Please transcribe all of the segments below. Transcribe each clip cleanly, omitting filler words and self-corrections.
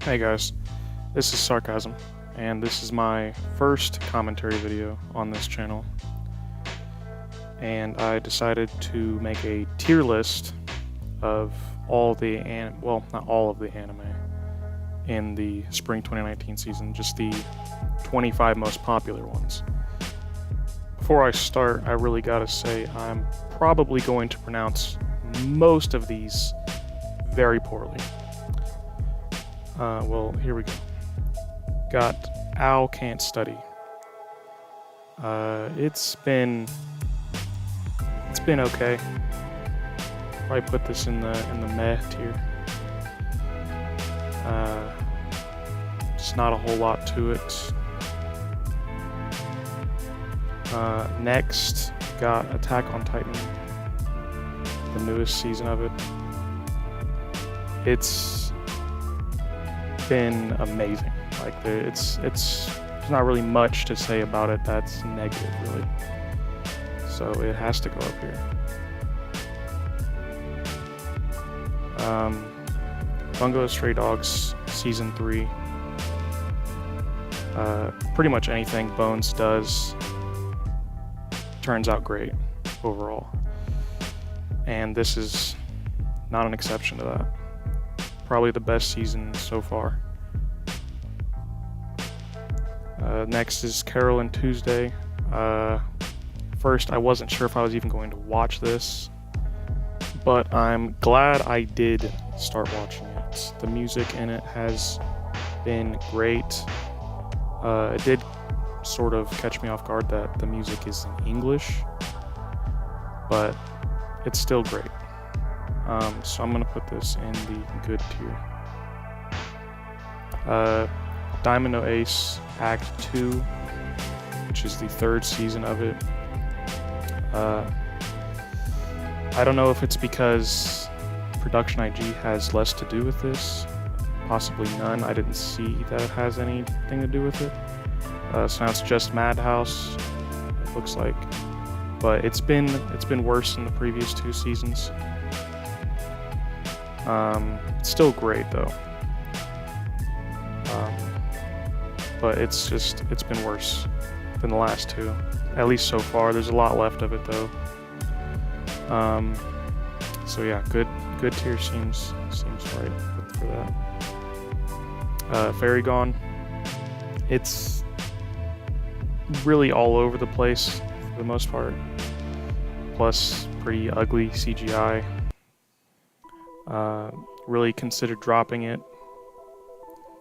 Hey guys, this is Sarcasm, and this is my first commentary video on this channel. And I decided to make a tier list of all the well, not all of the anime in the spring 2019 season, just the 25 most popular ones. Before I start, I really gotta say I'm probably going to pronounce most of these very poorly. Well, here we go. Got Owl Can't Study. It's been okay. Probably put this in the meh tier. Just not a whole lot to it. Next, got Attack on Titan, the newest season of it. It's been amazing. Like there's not really much to say about it that's negative, really. So it has to go up here. Bungo Stray Dogs season 3. Pretty much anything Bones does turns out great overall, and this is not an exception to that. Probably the best season so far. Next is Carol and Tuesday. First, I wasn't sure if I was even going to watch this, but I'm glad I did start watching it. The music in it has been great. It did sort of catch me off guard that the music is in English, but it's still great. So I'm gonna put this in the good tier. Diamond no Ace Act 2, which is the 3rd season of it. I don't know if it's because Production IG has less to do with this, possibly none. I didn't see that it has anything to do with it. So now it's just Madhouse, it looks like. But it's been worse than the previous 2 seasons. It's still great though. But it's been worse than the last 2, at least so far. There's a lot left of it though. So yeah, good tier seems right for that. Fairy Gone. It's really all over the place for the most part. Plus pretty ugly CGI. Really considered dropping it.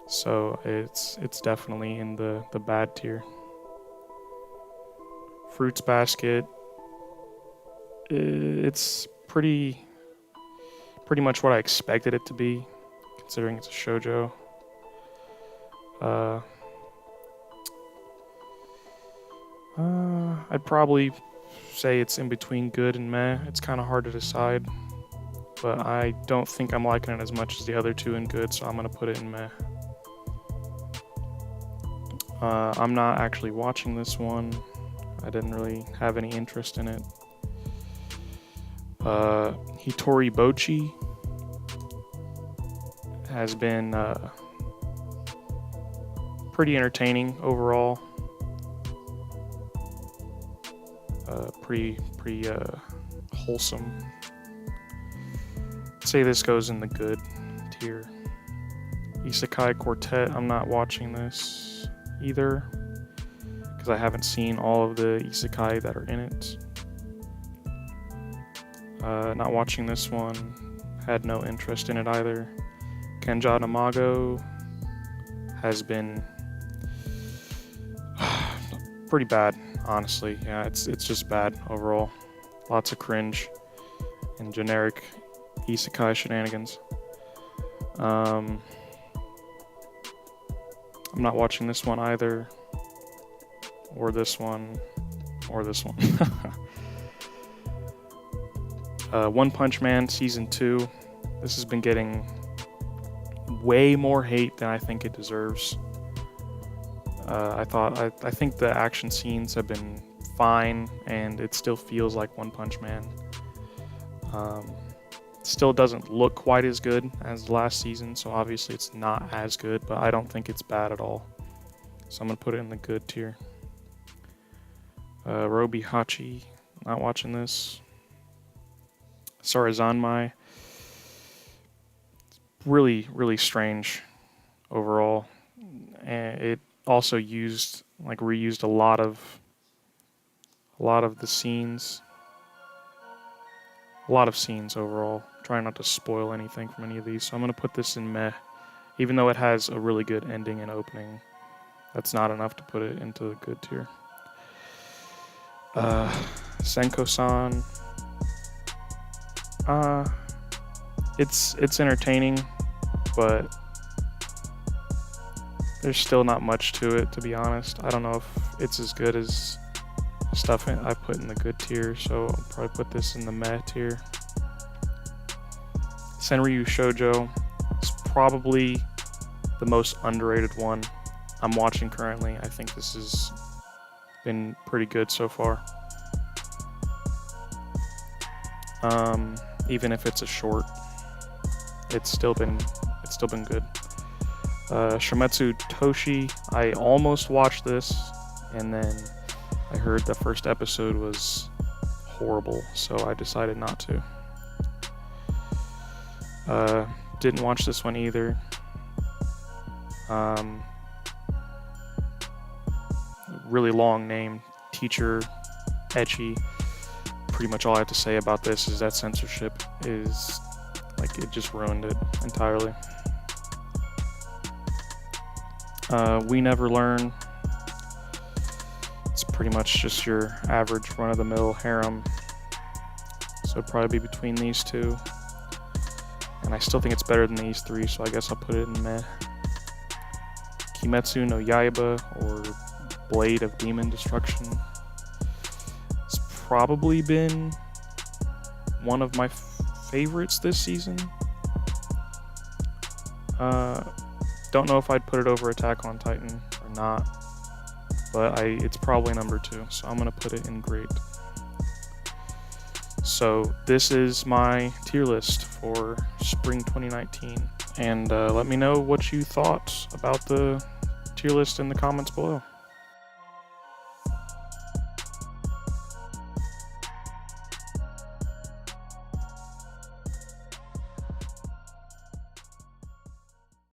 So it's definitely in the bad tier. Fruits Basket. It's pretty much what I expected it to be, considering it's a shoujo. I'd probably say it's in between good and meh. It's kind of hard to decide, but I don't think I'm liking it as much as the other 2 in good, so I'm gonna put it in meh. I'm not actually watching this one. I didn't really have any interest in it. Hitori Bochi has been pretty entertaining overall. Pretty wholesome. I'd say this goes in the good tier. Isekai Quartet, I'm not watching this either because I haven't seen all of the isekai that are in it. Not watching this one. Had no interest in it either. Kenja no Mago has been pretty bad, honestly. Yeah, it's just bad overall. Lots of cringe and generic isekai shenanigans. I'm not watching this one either, or this one, or this one. One Punch Man season 2. This has been getting way more hate than I think it deserves. I think the action scenes have been fine, and it still feels like One Punch Man. Still doesn't look quite as good as last season, so obviously it's not as good, but I don't think it's bad at all. So I'm going to put it in the good tier. Robi Hachi, not watching this. Sarazanmai, really, really strange overall. And it also reused a lot of the scenes. A lot of scenes overall. Trying not to spoil anything from any of these. So I'm going to put this in meh. Even though it has a really good ending and opening, that's not enough to put it into the good tier. Senko-san. It's entertaining, but there's still not much to it, to be honest. I don't know if it's as good as stuff I put in the good tier, so I'll probably put this in the meh tier. Senryu Shoujo is probably the most underrated one I'm watching currently. I think this has been pretty good so far. Even if it's a short, it's still been good. Shoumetsu Toshi, I almost watched this, and then I heard the first episode was horrible, so I decided not to. Didn't watch this one either. Really long name, Teacher Ecchi. Pretty much all I have to say about this is that censorship is, it just ruined it entirely. We Never Learn. It's pretty much just your average run-of-the-mill harem. So it'd probably be between these two. And I still think it's better than these three, so I guess I'll put it in meh. Kimetsu no Yaiba, or Blade of Demon Destruction. It's probably been one of my favorites this season. Don't know if I'd put it over Attack on Titan or not, but it's probably number 2, so I'm gonna put it in great. So this is my tier list for spring 2019, and let me know what you thought about the tier list in the comments below.